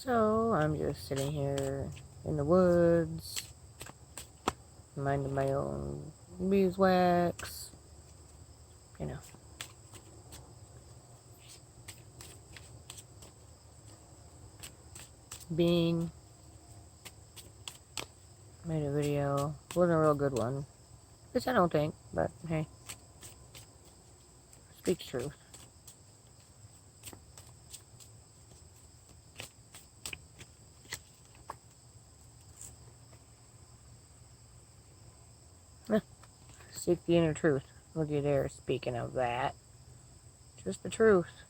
So I'm just sitting here in the woods, minding my own beeswax, you know. Bean made a video. Wasn't a real good one. Which I don't think, but hey. Speaks truth. Seek the inner truth. Look at there, speaking of that. Just the truth.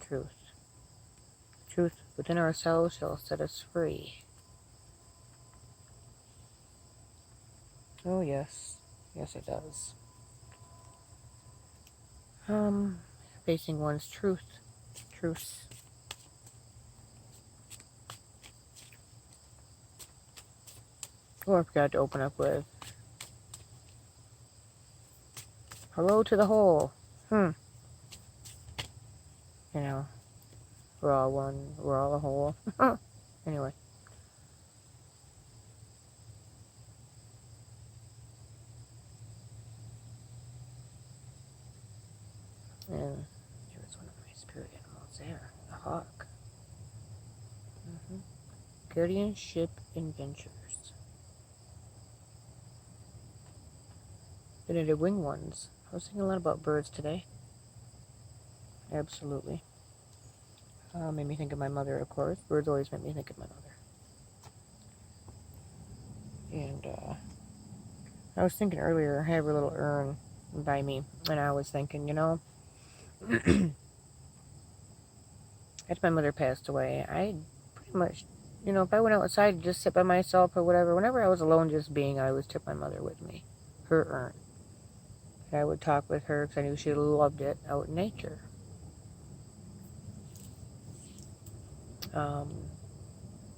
Truth. Truth within ourselves shall set us free. Oh yes. Yes it does. Facing one's truth. Truths. Oh, I forgot to open up with hello to the whole. You know, we're all one, we're all a whole. Anyway. And there was one of my spirit animals there, a hawk. Guardianship Adventures. Then I did wing ones. I was thinking a lot about birds today. Absolutely. Made me think of my mother, of course. Birds always make me think of my mother. And I was thinking earlier, I have a little urn by me, and I was thinking, you know, after my mother passed away, I pretty much, you know, if I went outside and just sit by myself or whatever, whenever I was alone just being, I always took my mother with me, her urn. And I would talk with her because I knew she loved it out in nature.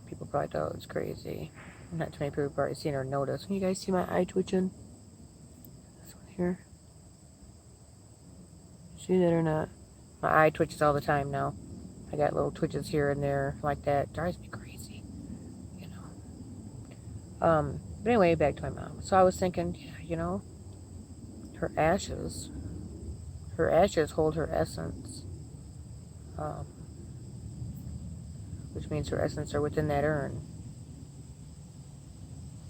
People probably thought it was crazy. Not too many people probably seen or noticed. Can you guys see my eye twitching? This one here. See that or not? My eye twitches all the time now. I got little twitches here and there like that. It drives me crazy, you know. But anyway, back to my mom. So I was thinking, you know, her ashes hold her essence. Which means her essence are within that urn.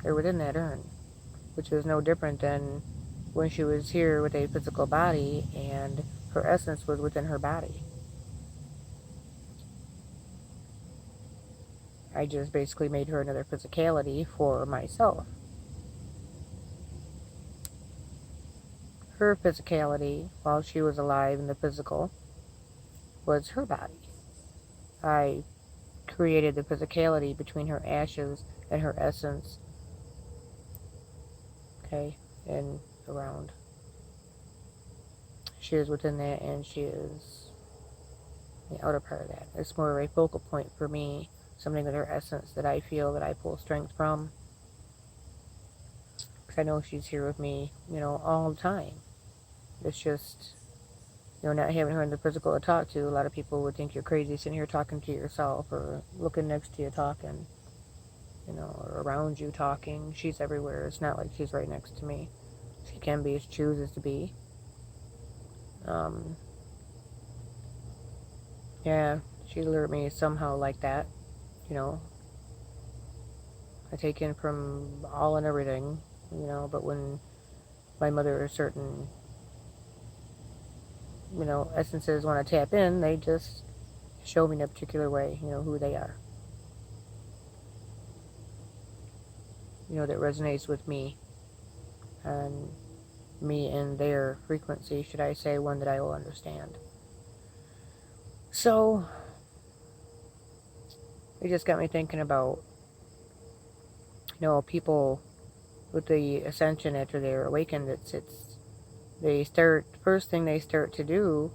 They're within that urn, which is no different than when she was here with a physical body and her essence was within her body. I just basically made her another physicality for myself. Her physicality, while she was alive in the physical, was her body. I created the physicality between her ashes and her essence. Okay, and around. She is within that, and she is the outer part of that. It's more of a focal point for me, something with her essence that I feel that I pull strength from. Because I know she's here with me, you know, all the time. It's just, you know, not having her in the physical to talk to. A lot of people would think you're crazy sitting here talking to yourself or looking next to you talking, you know, or around you talking. She's everywhere. It's not like she's right next to me. She can be if she chooses to be. Yeah, she alerted me somehow like that, you know. I take in from all and everything, you know, but when my mother, certain, you know, essences want to tap in, they just show me in a particular way, you know, who they are. You know, that resonates with me, and me and their frequency, should I say, one that I will understand. So, it just got me thinking about, you know, people with the ascension after they're awakened. The first thing they start to do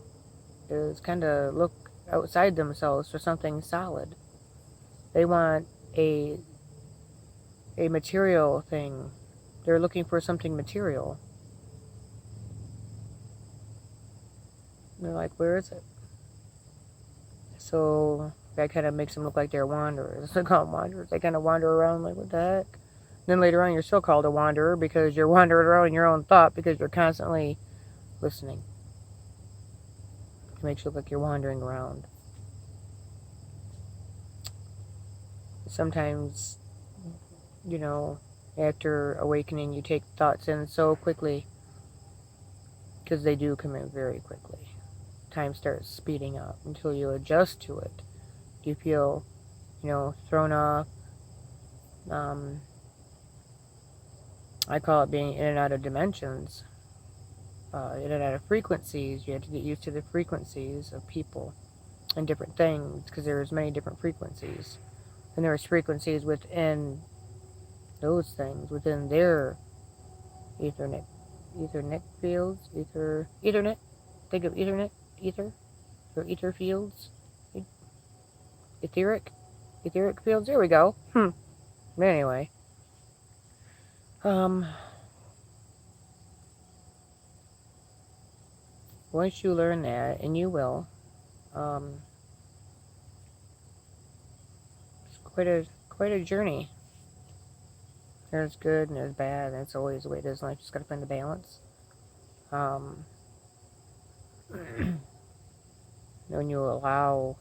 is kind of look outside themselves for something solid. They want a material thing. They're looking for something material. They're like, where is it? So that kind of makes them look like they're wanderers. They call them wanderers. They kind of wander around like, what the heck? Then later on, you're still called a wanderer because you're wandering around in your own thought because you're constantly listening. It makes you look like you're wandering around. Sometimes, after awakening, you take thoughts in so quickly because they do come in very quickly. Time starts speeding up until you adjust to it. You feel, thrown off. I call it being in and out of dimensions, in and out of frequencies. You have to get used to the frequencies of people and different things because there's many different frequencies. And there's frequencies within those things, within their Ethernet fields, Ethernet. Think of Ethernet, ether, or ether fields, etheric fields. There we go. Anyway, once you learn that, and you will, it's quite a journey. There's good and there's bad. That's always the way it is in life. Just gotta find the balance. When you allow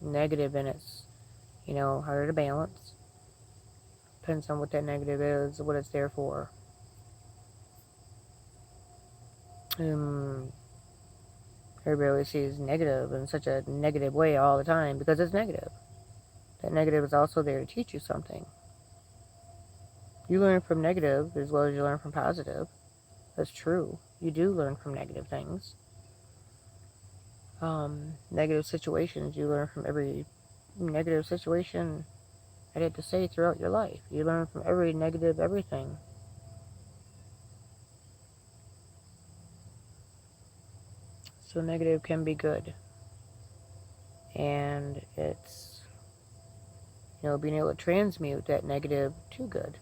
negative in it's, harder to balance. Depends on what that negative is, what it's there for. Everybody always sees negative in such a negative way all the time because it's negative. That negative is also there to teach you something. You learn from negative as well as you learn from positive. That's true. You do learn from negative things. Negative situations, you learn from every negative situation, I'd have to say, throughout your life. You learn from every negative everything. So negative can be good. And it's, being able to transmute that negative to good.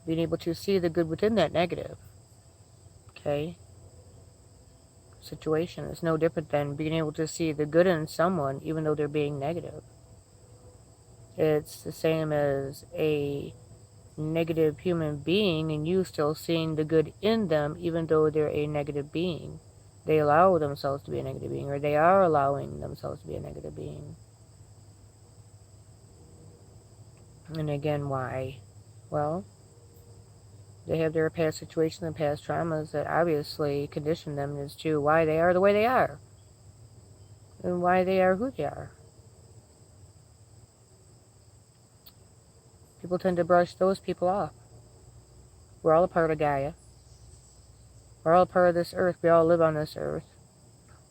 Being able to see the good within that negative. Okay? Situation is no different than being able to see the good in someone even though they're being negative. It's the same as a negative human being and you still seeing the good in them even though they're a negative being. They allow themselves to be a negative being, or they are allowing themselves to be a negative being. And again, why? Well, they have their past situations and past traumas that obviously condition them as to why they are the way they are. And why they are who they are. People tend to brush those people off. We're all a part of Gaia. We're all a part of this earth. We all live on this earth.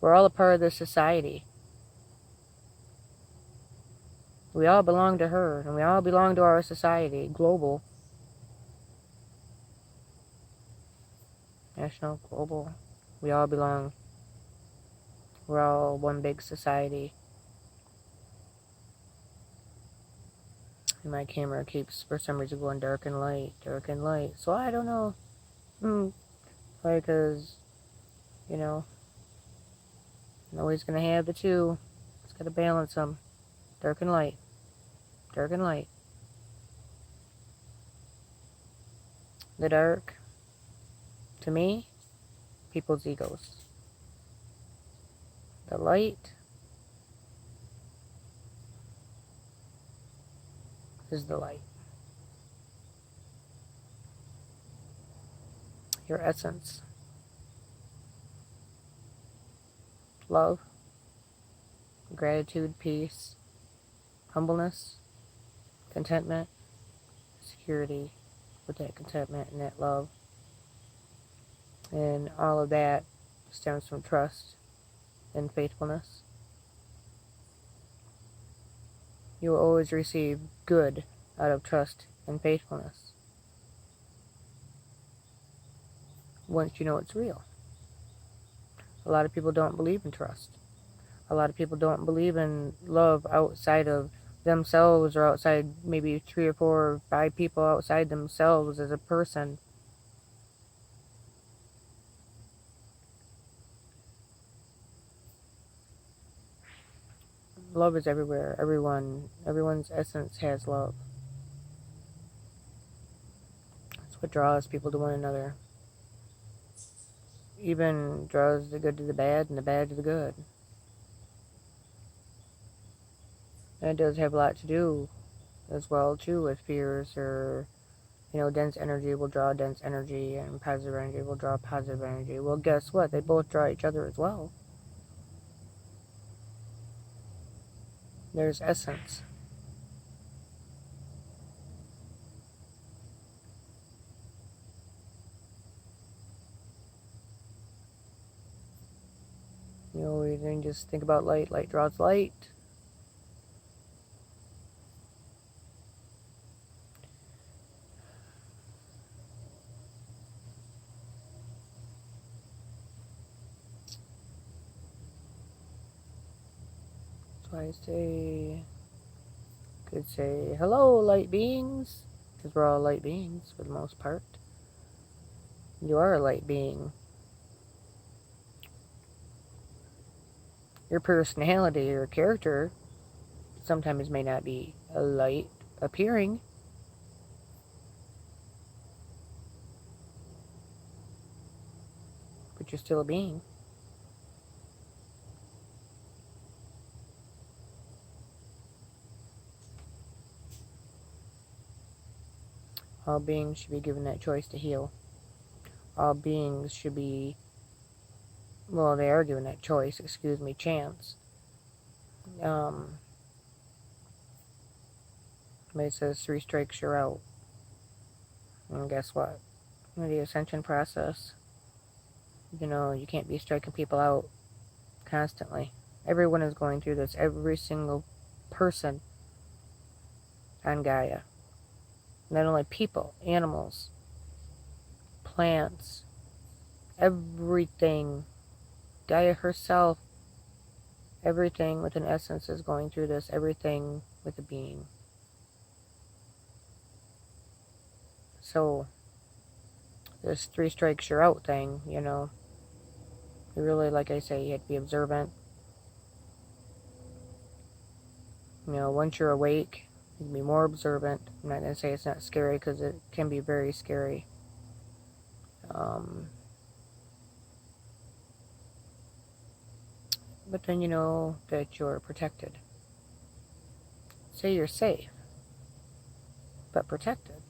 We're all a part of this society. We all belong to her, and we all belong to our society, global. National, global. We all belong. We're all one big society. And my camera keeps, for some reason, going dark and light, dark and light. So I don't know. Because, I'm always going to have the two. It's got to balance them. Dark and light. Dark and light. The dark, to me, people's egos. The light is the light. Your essence. Love, gratitude, peace, humbleness, contentment, security with that contentment and that love. And all of that stems from trust and faithfulness. You will always receive good out of trust and faithfulness once you know it's real. A lot of people don't believe in trust. A lot of people don't believe in love outside of themselves or outside maybe 3 or 4 or 5 people outside themselves as a person. Love is everywhere. Everyone's essence has love. It's what draws people to one another. Even draws the good to the bad and the bad to the good. And it does have a lot to do as well, too, with fears or, dense energy will draw dense energy and positive energy will draw positive energy. Well, guess what? They both draw each other as well. There's essence. You then just think about light. Light draws light. That's why could say, hello, light beings. Because we're all light beings for the most part. You are a light being. Your personality or character sometimes may not be a light appearing. But you're still a being. All beings should be given that choice to heal. All beings should be, well, they are given that choice, chance. It says 3 strikes, you're out. And guess what? In the ascension process, you can't be striking people out constantly. Everyone is going through this. Every single person on Gaia. Not only people, animals, plants, everything. Gaia herself, everything with an essence is going through this. Everything with a being. So, this 3 strikes you're out thing, you really, like I say, you have to be observant. Once you're awake, you can be more observant. I'm not going to say it's not scary, because it can be very scary. But then you know that you're protected. Say you're safe, but protected.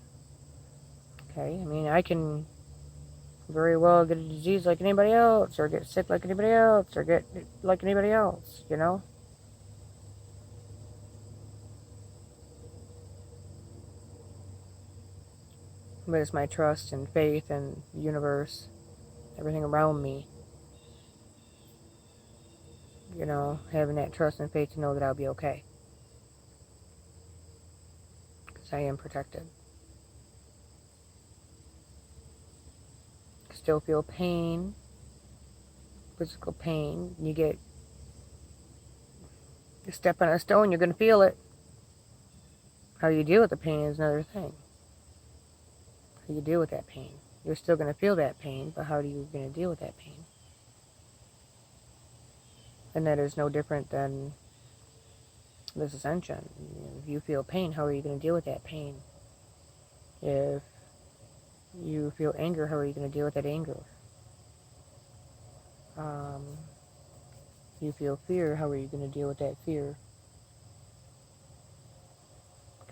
Okay, I mean, I can very well get a disease like anybody else, or get sick like anybody else, or get like anybody else, But it's my trust and faith and the universe, everything around me, having that trust and faith to know that I'll be okay. Because I am protected. Still feel pain, physical pain. You step on a stone, you're going to feel it. How you deal with the pain is another thing. How you deal with that pain. You're still going to feel that pain, but how are you going to deal with that pain? And that is no different than this ascension. If you feel pain, how are you going to deal with that pain? If you feel anger, how are you going to deal with that anger? If you feel fear, how are you going to deal with that fear?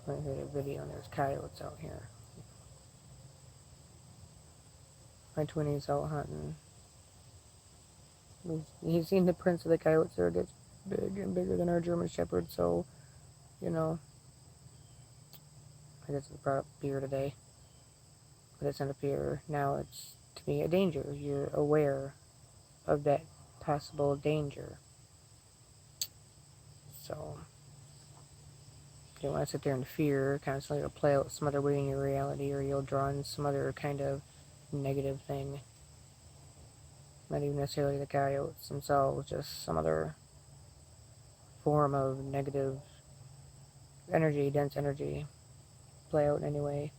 I heard a video and there's coyotes out here. My twinnie's out hunting. He's seen the prints of the coyotes. They're just big and bigger than our German Shepherd, so, I guess it's brought up fear today. But it's not a fear. Now it's, to me, a danger. You're aware of that possible danger. So, you don't want to sit there in fear constantly. It'll play out some other way in your reality, or you'll draw in some other kind of negative thing. Not even necessarily the coyotes themselves, just some other form of negative energy, dense energy, play out in any way.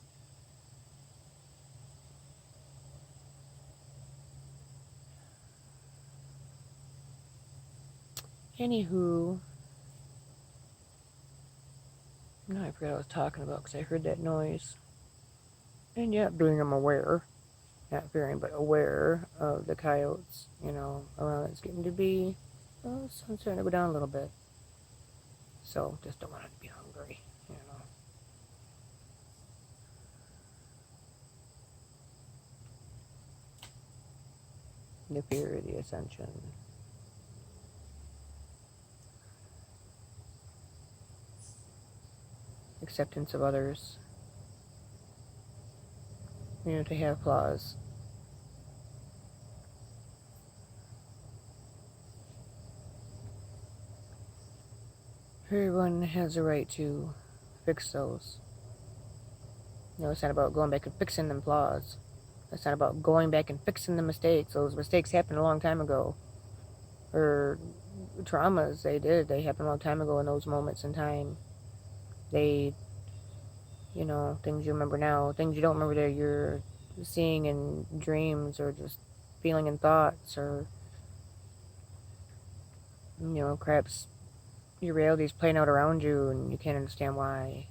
Anywho, No, I forgot what I was talking about because I heard that noise. And yeah, being I'm aware, not fearing, but aware of the coyotes, around it's getting to be, sun's starting to go down a little bit. So just don't want it to be hungry. The fear of the ascension. Acceptance of others. To have flaws. Everyone has a right to fix those. It's not about going back and fixing them flaws. It's not about going back and fixing the mistakes. Those mistakes happened a long time ago. Or traumas, they happened a long time ago in those moments in time. They, things you remember now, things you don't remember that you're seeing in dreams or just feeling in thoughts or, perhaps your reality's playing out around you and you can't understand why.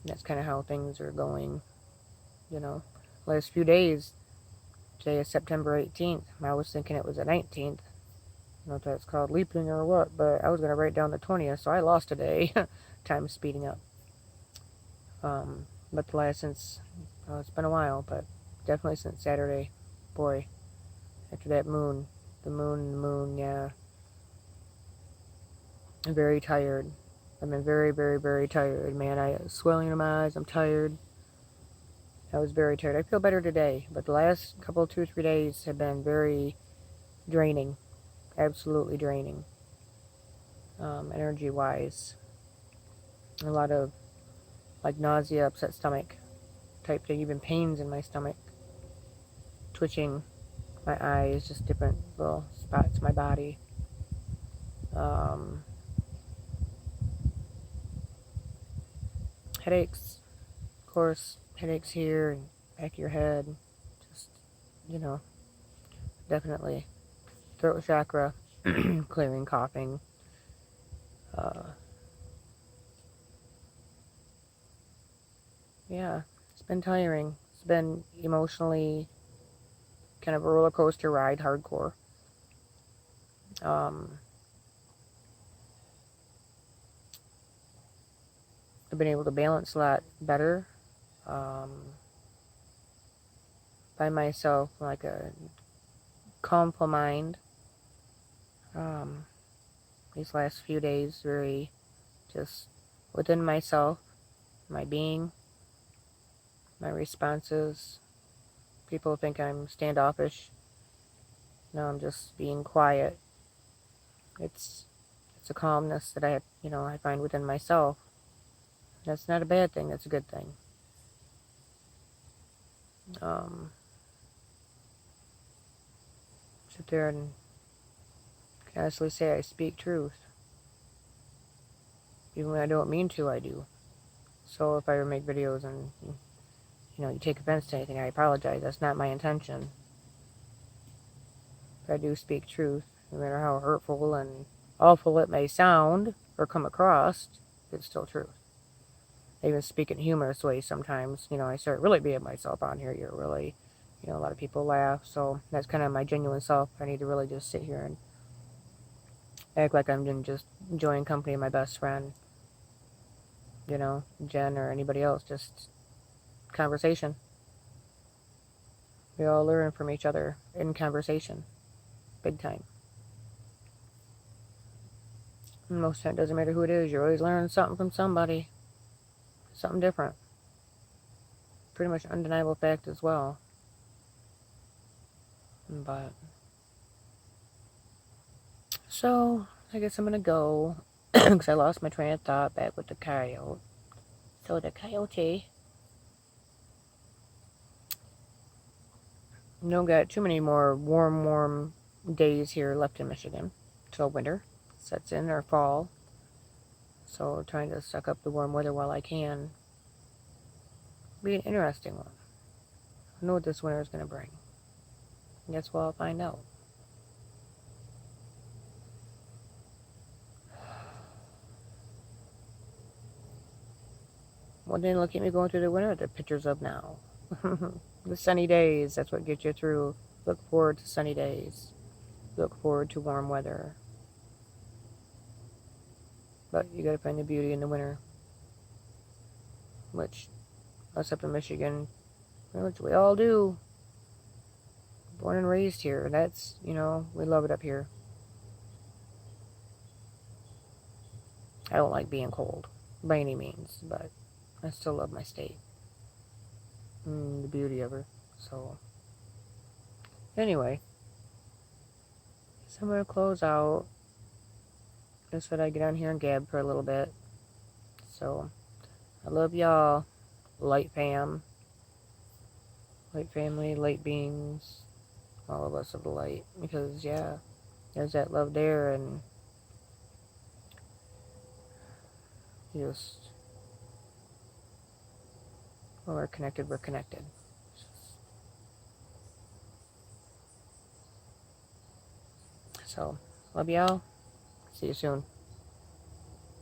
That's kind of how things are going, Last few days, today is September 18th. I was thinking it was the 19th. I don't know if that's called leaping or what, but I was going to write down the 20th, so I lost a day. Time's speeding up. But the last since, it's been a while, but definitely since Saturday. Boy, after that the moon, yeah. I'm very tired. I've been very, very, very tired, man. I have swelling in my eyes. I'm tired. I was very tired. I feel better today, but the last couple, 2 or 3 days have been very draining. Absolutely draining. Energy-wise. A lot of, nausea, upset stomach type thing. Even pains in my stomach. Twitching. My eyes, just different little spots in my body. Headaches. Of course, headaches here and back of your head. Just, definitely. Throat chakra. Clearing, coughing. Yeah, it's been tiring. It's been emotionally kind of a roller coaster ride, hardcore. I've been able to balance a lot better by myself, like a calmful mind. These last few days, very just within myself, my being, my responses. People think I'm standoffish. No, I'm just being quiet. It's a calmness that I find within myself. That's not a bad thing. That's a good thing. Sit there and honestly say I speak truth. Even when I don't mean to, I do. So if I ever make videos and, you take offense to anything, I apologize. That's not my intention. But I do speak truth, no matter how hurtful and awful it may sound or come across, it's still truth. I even speak in humorous ways sometimes. I start really being myself on here. You're really, a lot of people laugh. So that's kind of my genuine self. I need to really just sit here and act like I'm just enjoying company of my best friend. Jen or anybody else. Just conversation. We all learn from each other in conversation. Big time. And most of the time, it doesn't matter who it is. You're always learning something from somebody. Something different. Pretty much undeniable fact as well. But so I guess I'm gonna go because I lost my train of thought back with the coyote. So the coyote. No, got too many more warm days here left in Michigan till winter sets in or fall. So trying to suck up the warm weather while I can. Be an interesting one. I know what this winter is gonna bring. I guess we'll all find out. Well, then look at me going through the winter, the pictures of now. The sunny days, that's what gets you through. Look forward to sunny days. Look forward to warm weather. But you gotta find the beauty in the winter. Which, us up in Michigan, which we all do. Born and raised here. That's, we love it up here. I don't like being cold by any means, but I still love my state. The beauty of her. So, anyway, so I'm going to close out. Just that I get on here and gab for a little bit. So, I love y'all. Light fam. Light family, light beings. All of us of the light. Because, yeah, there's that love there, and just, when we're connected, we're connected. So, love y'all. See you soon.